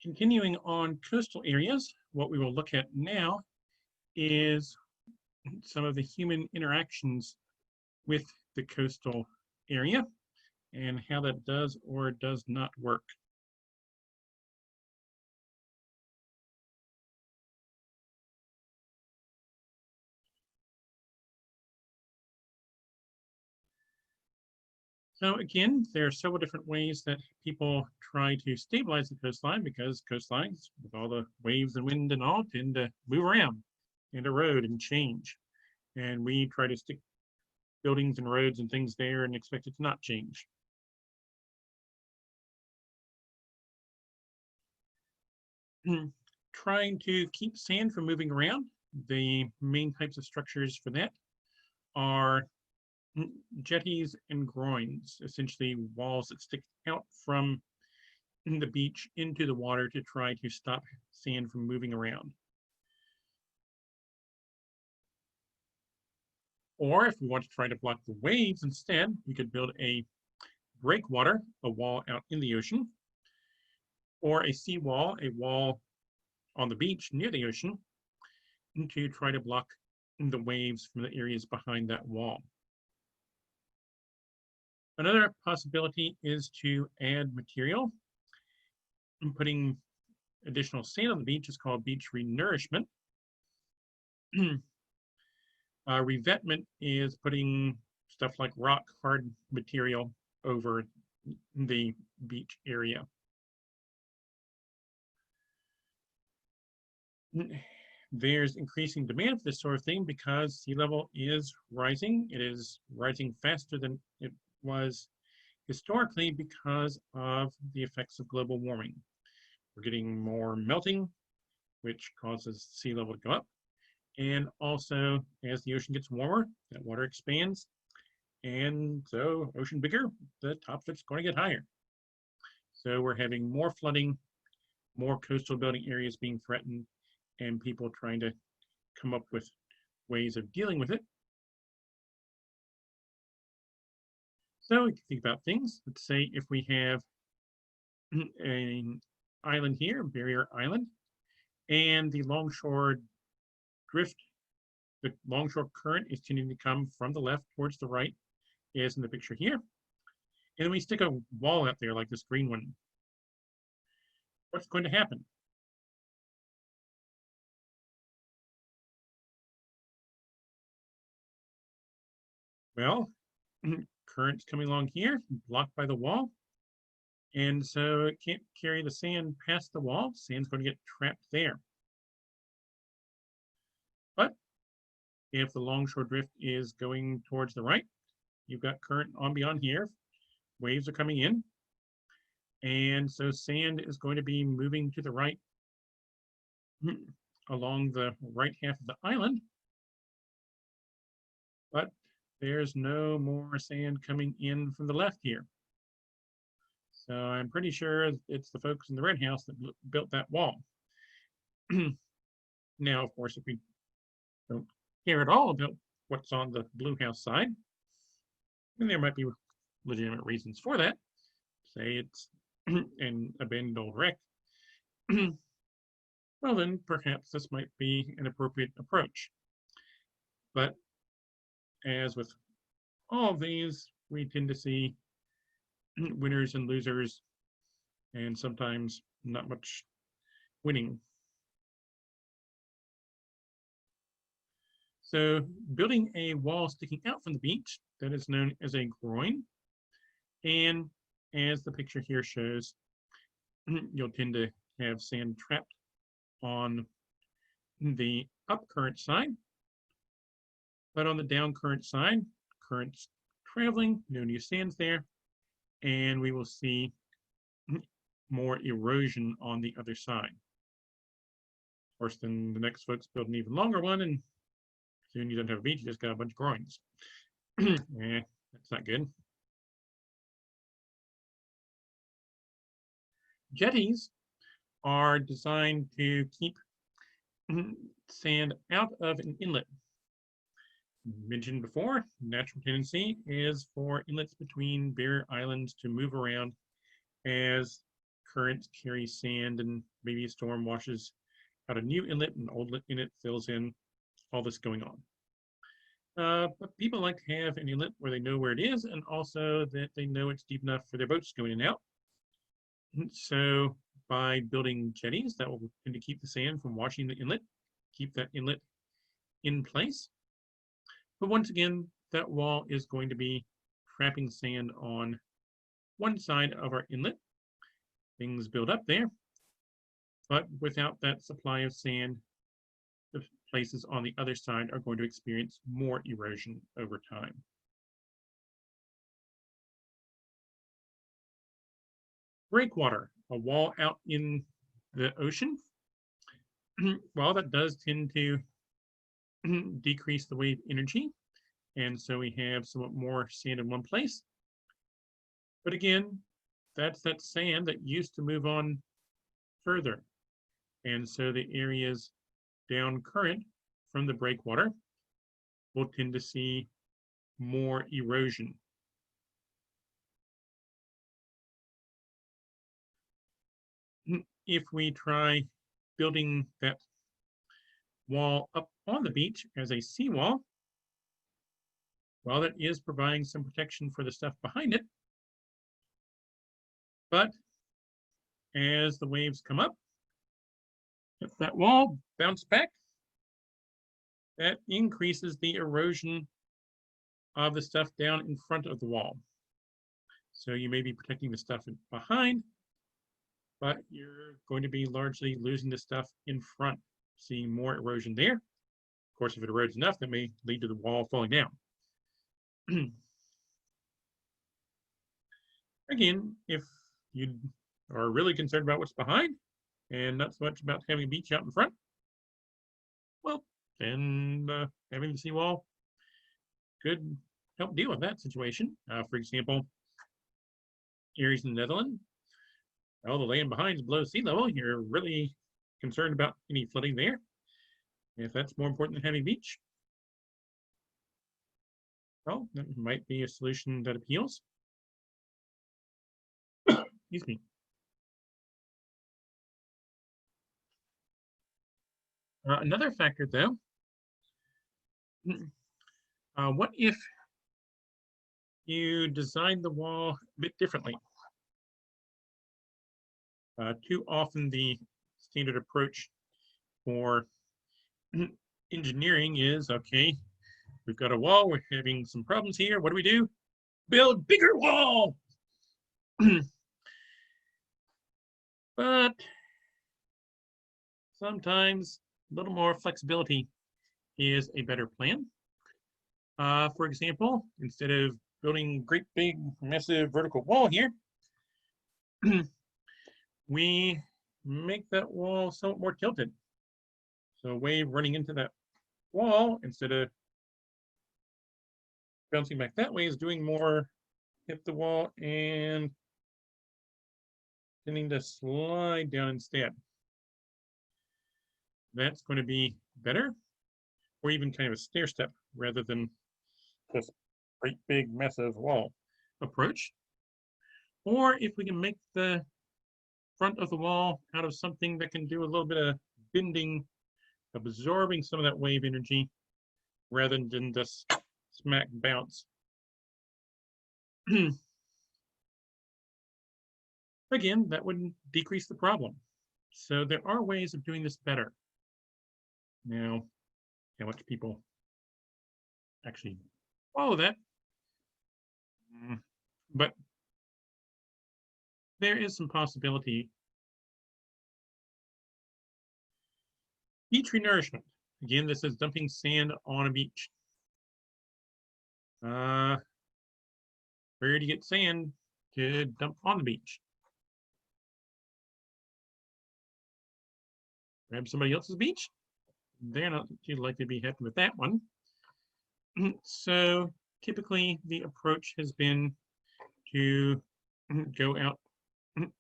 Continuing on coastal areas, what we will look at now is some of the human interactions with the coastal area and how that does or does not work. So again, there are several different ways that people try to stabilize the coastline because coastlines, with all the waves and wind and all, tend to move around and erode and change. And we try to stick buildings and roads and things there and expect it to not change. Trying to keep sand from moving around, the main types of structures for that are jetties and groins, essentially walls that stick out from the beach into the water to try to stop sand from moving around. Or if we want to try to block the waves instead, we could build a breakwater, a wall out in the ocean, or a seawall, a wall on the beach near the ocean, to try to block the waves from the areas behind that wall. Another possibility is to add material. And putting additional sand on the beach is called beach renourishment. Revetment is putting stuff like rock, hard material over the beach area. There's increasing demand for this sort of thing because sea level is rising. It is rising faster than it was historically because of the effects of global warming. We're getting more melting, which causes sea level to go up. And also, as the ocean gets warmer, that water expands. And so, ocean bigger, the top of it's going to get higher. So we're having more flooding, more coastal building areas being threatened, and people trying to come up with ways of dealing with it. So we can think about things. Let's say if we have an island here, barrier island, and the longshore drift, the longshore current is tending to come from the left towards the right, as in the picture here. And then we stick a wall out there like this green one. What's going to happen? Well, current's coming along here, blocked by the wall. And so it can't carry the sand past the wall. Sand's going to get trapped there. But if the longshore drift is going towards the right, you've got current on beyond here. Waves are coming in. And so sand is going to be moving to the right along the right half of the island. But there's no more sand coming in from the left here. So I'm pretty sure it's the folks in the red house that built that wall. Now, of course, if we don't care at all about what's on the blue house side, then there might be legitimate reasons for that. Say it's an abandoned old wreck. Well, then perhaps this might be an appropriate approach. But as with all of these, we tend to see winners and losers, and sometimes not much winning. So building a wall sticking out from the beach, that is known as a groin. And as the picture here shows, you'll tend to have sand trapped on the up current side. But on the down current side, current's traveling, no new sands there, and we will see more erosion on the other side. Of course, then the next folks build an even longer one, and soon you don't have a beach, you just got a bunch of groins. That's not good. Jetties are designed to keep sand out of an inlet. Mentioned before, natural tendency is for inlets between barrier islands to move around as currents carry sand and maybe a storm washes out a new inlet and old inlet fills in, all this going on. But people like to have an inlet where they know where it is and also that they know it's deep enough for their boats going in and out. So by building jetties, that will tend to keep the sand from washing the inlet, keep that inlet in place. But once again, that wall is going to be trapping sand on one side of our inlet. Things build up there, but without that supply of sand, the places on the other side are going to experience more erosion over time. Breakwater, a wall out in the ocean. Well, that does tend to decrease the wave energy, and so we have somewhat more sand in one place. But again, that's that sand that used to move on further. And so the areas down current from the breakwater will tend to see more erosion. If we try building that wall up on the beach as a seawall, well, that is providing some protection for the stuff behind it. But as the waves come up, if that wall bounces back, that increases the erosion of the stuff down in front of the wall. So you may be protecting the stuff behind, but you're going to be largely losing the stuff in front, seeing more erosion there. Of course, if it erodes enough, that may lead to the wall falling down. Again, if you are really concerned about what's behind and not so much about having a beach out in front, well, then having the seawall could help deal with that situation. For example, areas in the Netherlands, well, the land behind is below sea level. You're really concerned about any flooding there. If that's more important than having a beach, well, that might be a solution that appeals. Excuse me. Another factor, though, what if you design the wall a bit differently? Too often the standard approach for engineering is, okay, we've got a wall, we're having some problems here, what do? Build bigger wall! But sometimes a little more flexibility is a better plan. For example, instead of building great big massive vertical wall here, we make that wall somewhat more tilted. So a wave running into that wall, instead of bouncing back that way, is doing more hit the wall and tending to slide down instead. That's going to be better, or even kind of a stair step rather than this great big massive wall approach. Or if we can make the front of the wall out of something that can do a little bit of bending, absorbing some of that wave energy rather than just smack bounce. Again, that would decrease the problem. So there are ways of doing this better. Now, how much people actually follow that? But there is some possibility. Beach renourishment. Again, this is dumping sand on a beach. Where do you get sand to dump on the beach? Grab somebody else's beach? They're not too likely to be happy with that one. So typically the approach has been to go out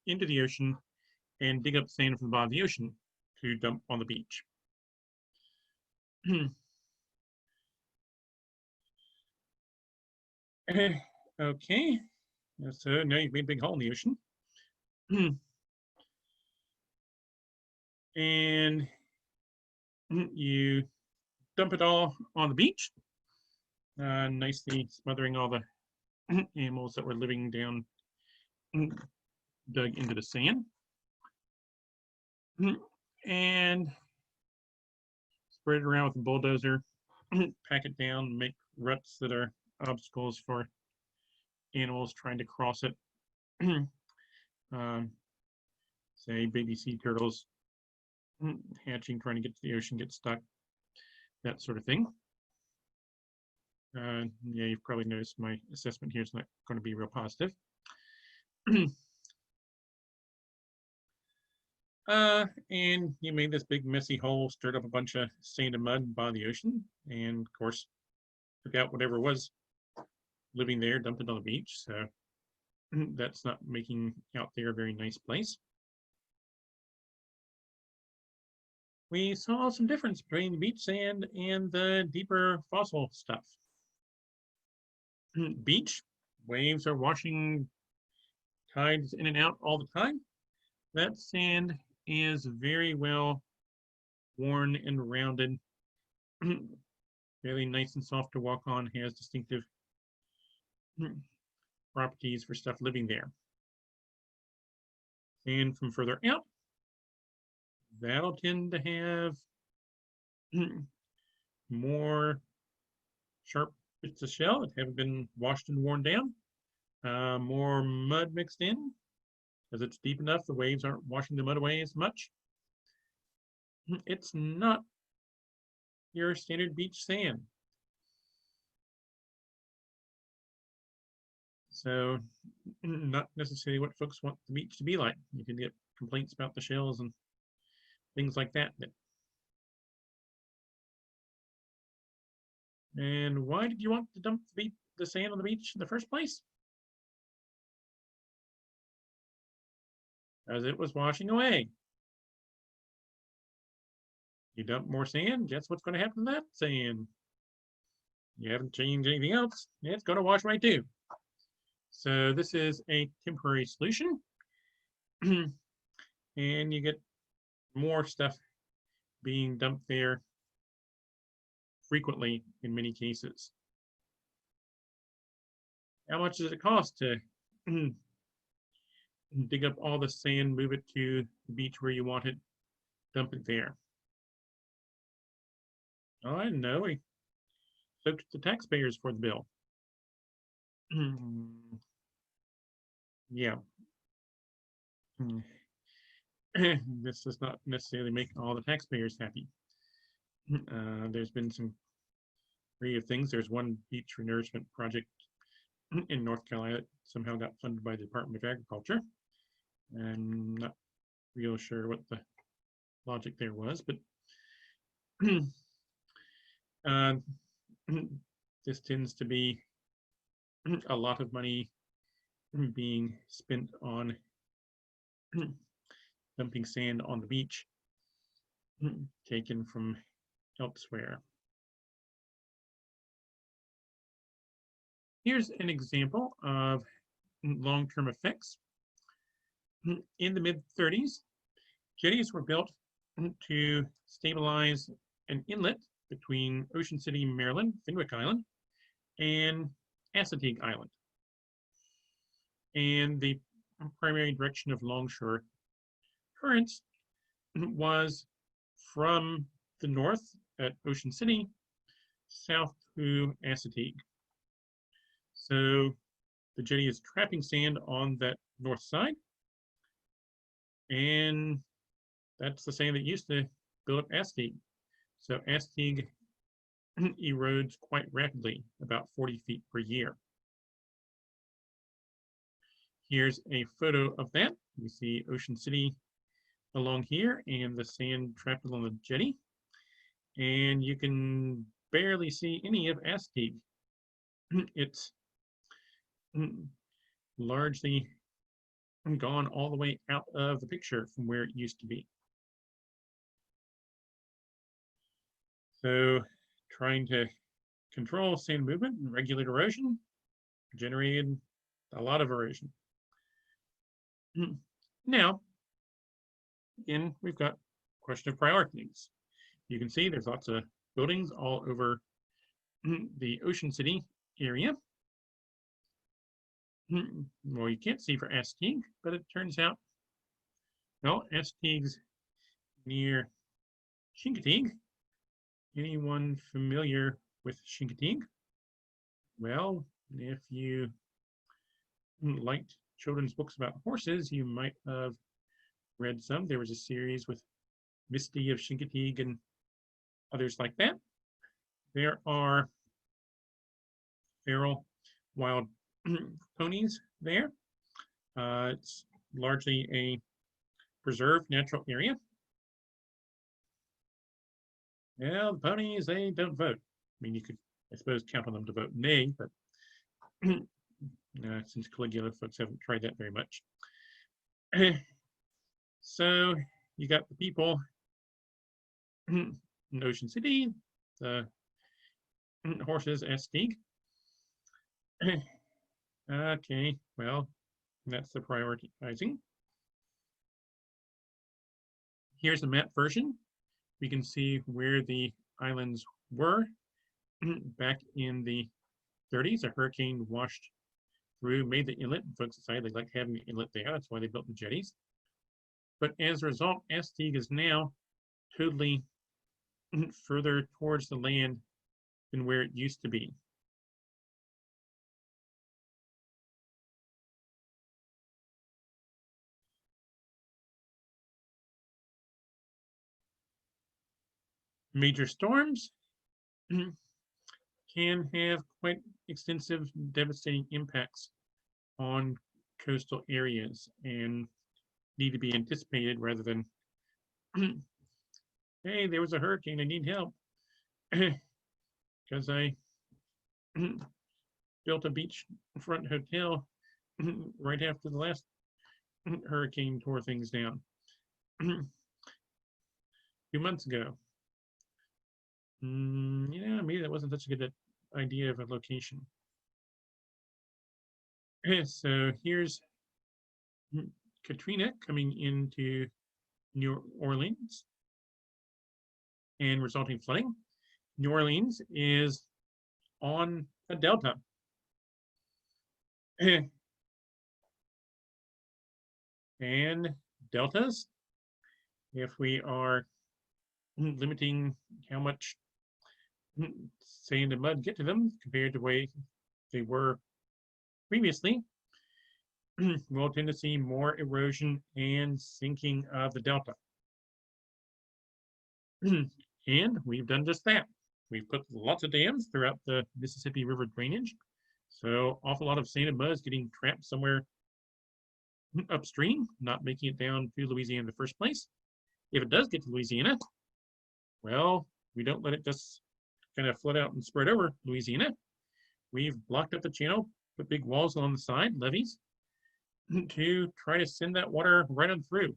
into the ocean and dig up sand from the bottom of the ocean to dump on the beach. Okay, so now you've made a big hole in the ocean. and you dump it all on the beach, nicely smothering all the animals that were living down, dug into the sand, and spread it around with a bulldozer, pack it down, make ruts that are obstacles for animals trying to cross it. um, say baby sea turtles hatching, trying to get to the ocean, get stuck, that sort of thing. Yeah, you've probably noticed my assessment here is not going to be real positive. And you made this big messy hole, stirred up a bunch of sand and mud by the ocean, and of course, took out whatever was living there, dumped it on the beach. So that's not making out there a very nice place. We saw some difference between the beach sand and the deeper fossil stuff. Beach, waves are washing tides in and out all the time. That sand is very well worn and rounded, really nice and soft to walk on, has distinctive properties for stuff living there. And from further out, that'll tend to have more sharp bits of shell that haven't been washed and worn down, more mud mixed in, because it's deep enough, the waves aren't washing the mud away as much. It's not your standard beach sand. So not necessarily what folks want the beach to be like. You can get complaints about the shells and things like that. And why did you want to dump the sand on the beach in the first place? As it was washing away. You dump more sand, guess what's going to happen to that sand? You haven't changed anything else, it's going to wash right too. So this is a temporary solution. And you get more stuff being dumped there frequently in many cases. How much does it cost to dig up all the sand, move it to the beach where you want it, dump it there? Oh, I know. We soaked the taxpayers for the bill. Yeah. This does not necessarily make all the taxpayers happy. There's been some creative things. There's one beach renourishment project in North Carolina that somehow got funded by the Department of Agriculture. I'm not real sure what the logic there was, but this tends to be a lot of money being spent on dumping sand on the beach taken from elsewhere. Here's an example of long-term effects. In the mid-30s, jetties were built to stabilize an inlet between Ocean City, Maryland, Fenwick Island, and Assateague Island. And the primary direction of longshore currents was from the north at Ocean City, south to Assateague. So the jetty is trapping sand on that north side, and that's the sand that used to build up Assateague. So Assateague erodes quite rapidly, about 40 feet per year. Here's a photo of that. You see Ocean City along here and the sand trapped along the jetty. And you can barely see any of Assateague. It's largely gone all the way out of the picture from where it used to be. So trying to control sand movement and regulate erosion generated a lot of erosion. Now, again, we've got question of priorities. You can see there's lots of buildings all over the Ocean City area. Well, you can't see for Astig, but it turns out, well, Astig's near Chincoteague. Anyone familiar with Chincoteague? Well, if you liked children's books about horses, you might have read some. There was a series with Misty of Chincoteague and others like that. There are feral wild ponies there. It's largely a preserved natural area. Well, the ponies, they don't vote. I mean, you could, I suppose, count on them to vote nay, but since Caligula, folks haven't tried that very much. So you got the people in Ocean City, the horses Astig. Okay, well, that's the prioritizing. Here's the map version. We can see where the islands were back in the 30s. A hurricane washed through, made the inlet. Folks decided they liked having the inlet there. That's why they built the jetties. But as a result, Astig is now totally further towards the land than where it used to be. Major storms can have quite extensive, devastating impacts on coastal areas and need to be anticipated rather than, hey, there was a hurricane, I need help. Because I built a beachfront hotel right after the last hurricane tore things down 2 months ago. Yeah, maybe that wasn't such a good idea of a location. So here's Katrina coming into New Orleans and resulting flooding. New Orleans is on a delta. And deltas, if we are limiting how much sand and mud get to them compared to the way they were previously, we'll tend to see more erosion and sinking of the delta. And we've done just that. We've put lots of dams throughout the Mississippi River drainage. So awful lot of sand and mud is getting trapped somewhere upstream, not making it down to Louisiana in the first place. If it does get to Louisiana, well, we don't let it just kind of flood out and spread over Louisiana. We've blocked up the channel, put big walls on the side, levees, to try to send that water right on through.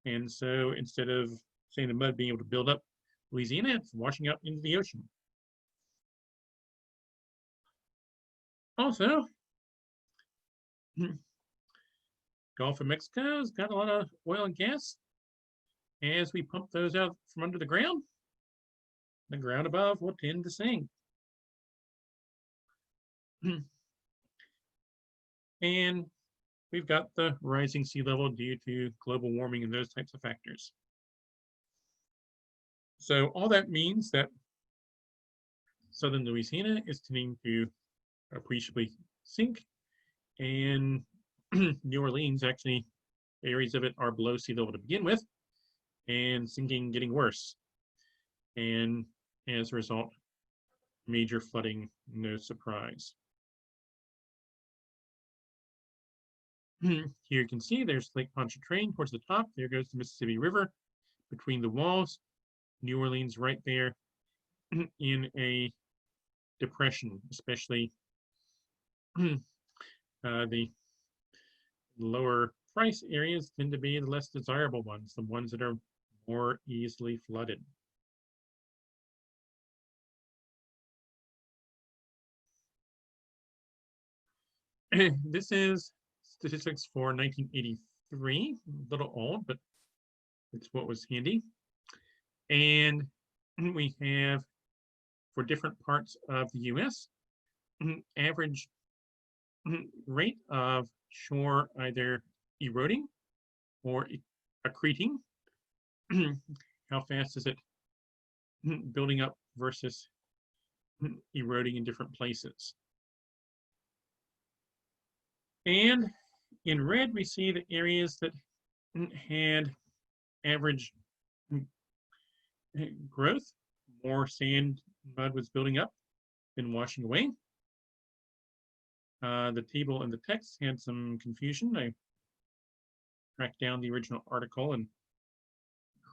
And so instead of sand and mud being able to build up Louisiana, it's washing out into the ocean. Also, Gulf of Mexico's got a lot of oil and gas. As we pump those out from under the ground above will tend to sink. And we've got the rising sea level due to global warming and those types of factors. So all that means that southern Louisiana is tending to appreciably sink, and New Orleans, actually, areas of it are below sea level to begin with, and sinking getting worse. And as a result, major flooding, no surprise. Here you can see there's Lake Pontchartrain towards the top. There goes the Mississippi River between the walls. New Orleans right there in a depression, especially the lower price areas tend to be the less desirable ones, the ones that are more easily flooded. This is statistics for 1983, a little old, but it's what was handy. And we have, for different parts of the US, average rate of shore either eroding or accreting. How fast is it building up versus eroding in different places? And in red, we see the areas that had average growth. More sand, mud was building up than washing away. The table and the text had some confusion. I tracked down the original article and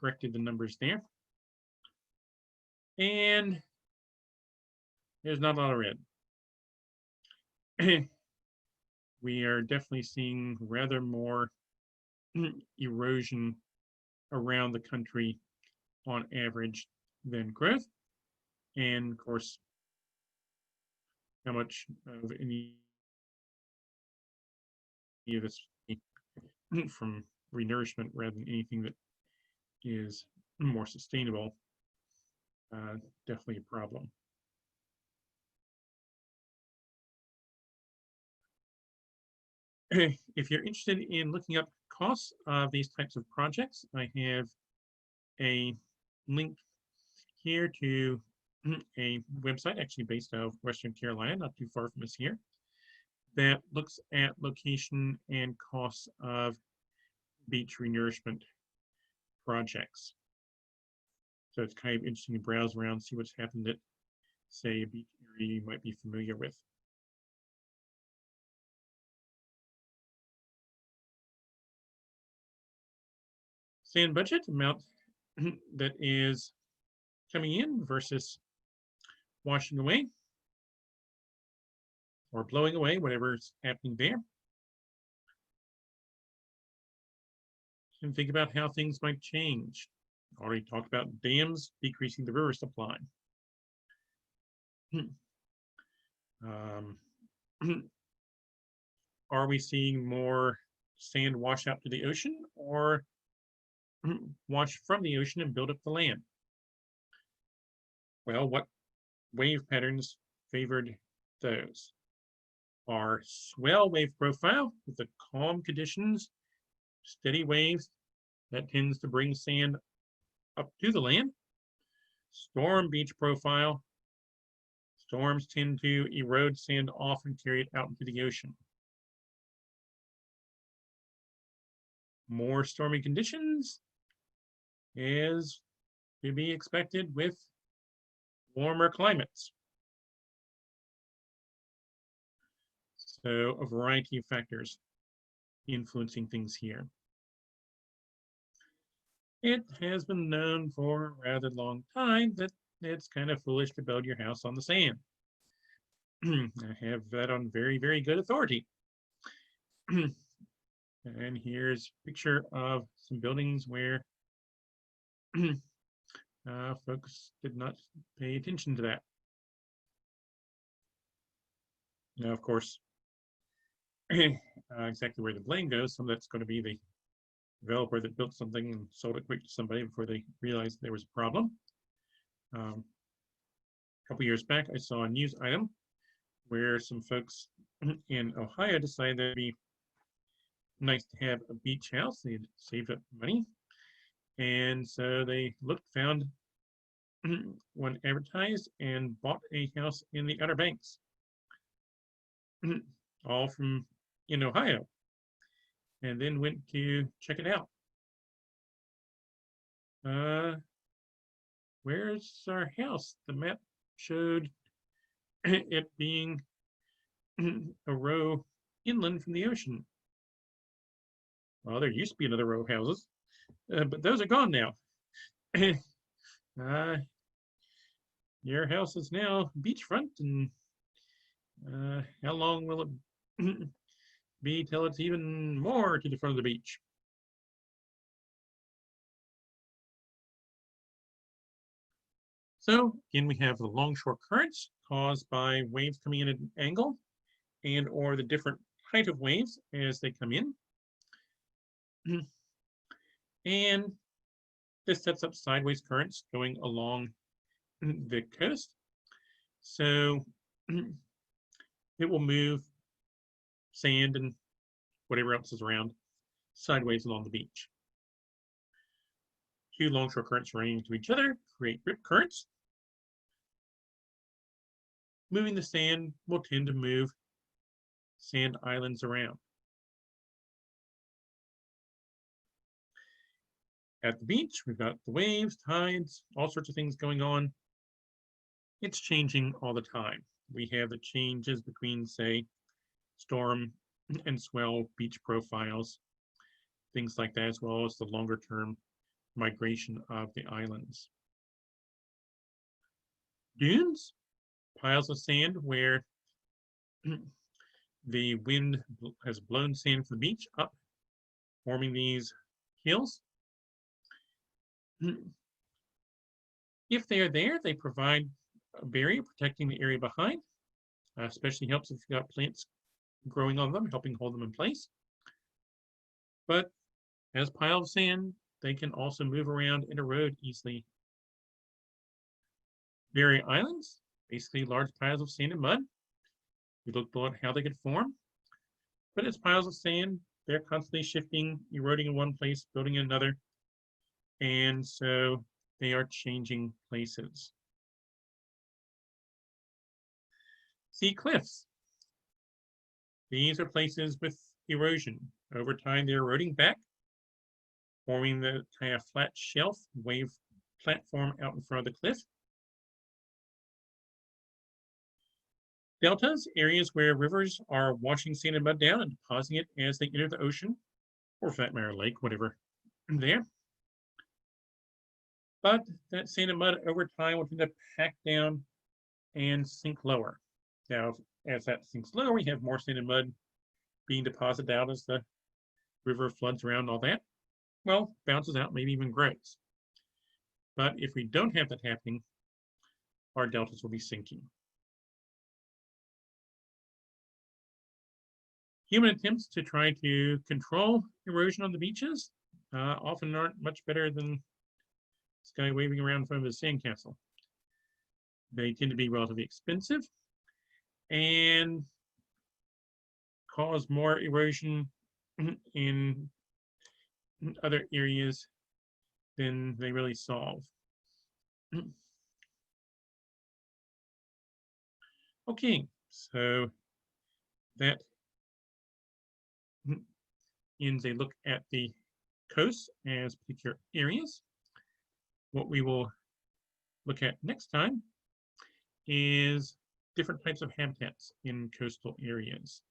corrected the numbers there. And there's not a lot of red. We are definitely seeing rather more erosion around the country on average than growth. And of course, how much of any of this from renourishment rather than anything that is more sustainable, definitely a problem. If you're interested in looking up costs of these types of projects, I have a link here to a website actually based out of Western Carolina, not too far from us here, that looks at location and costs of beach renourishment projects. So it's kind of interesting to browse around, see what's happened at, say, a beach area you might be familiar with. Sand budget amount that is coming in versus washing away or blowing away, whatever's happening there. And think about how things might change. Already talked about dams decreasing the river supply. Are we seeing more sand wash out to the ocean or wash from the ocean and build up the land? Well, what wave patterns favored those? Our swell wave profile with the calm conditions, steady waves, that tends to bring sand up to the land. Storm beach profile, storms tend to erode sand off and carry it out into the ocean. More stormy conditions is to be expected with warmer climates. So a variety of factors influencing things here. It has been known for a rather long time that it's kind of foolish to build your house on the sand. I have that on very, very good authority. And here's a picture of some buildings where folks did not pay attention to that. Now, of course, exactly where the blame goes, some of that's going to be the developer that built something and sold it quick to somebody before they realized there was a problem. A couple years back, I saw a news item where some folks in Ohio decided that it'd be nice to have a beach house. They had saved up money. And so they looked, found one advertised and bought a house in the Outer Banks, all from in Ohio, and then went to check it out. Where's our house? The map showed it being a row inland from the ocean. Well, there used to be another row of houses, but those are gone now. Your house is now beachfront, and how long will it be till it's even more to the front of the beach? So again, we have the longshore currents caused by waves coming in at an angle and or the different height of waves as they come in. And This sets up sideways currents going along the coast. So it will move sand and whatever else is around sideways along the beach. Two longshore currents running into each other create rip currents. Moving the sand will tend to move sand islands around. At the beach, we've got the waves, tides, all sorts of things going on. It's changing all the time. We have the changes between, say, storm and swell beach profiles, things like that, as well as the longer term migration of the islands. Dunes, piles of sand where the wind has blown sand from the beach up, forming these hills. If they are there, they provide a barrier protecting the area behind. Especially helps if you've got plants growing on them, helping hold them in place. But as piles of sand, they can also move around and erode easily. Barrier islands, basically large piles of sand and mud. We looked at how they could form. But as piles of sand, they're constantly shifting, eroding in one place, building in another. And so they are changing places. Sea cliffs. These are places with erosion. Over time, they're eroding back, forming the kind of flat shelf, wave platform out in front of the cliff. Deltas, areas where rivers are washing sand and mud down and depositing it as they enter the ocean, or for that matter, lake, whatever there. But that sand and mud over time will tend to pack down and sink lower. Now, as that sinks lower, we have more sand and mud being deposited out as the river floods around and all that. Well, bounces out, maybe even grows. But if we don't have that happening, our deltas will be sinking. Human attempts to try to control erosion on the beaches often aren't much better than this guy waving around in front of his sandcastle. They tend to be relatively expensive and cause more erosion in other areas than they really solve. Okay, so that ends a look at the coast as particular areas. What we will look at next time is different types of habitats in coastal areas.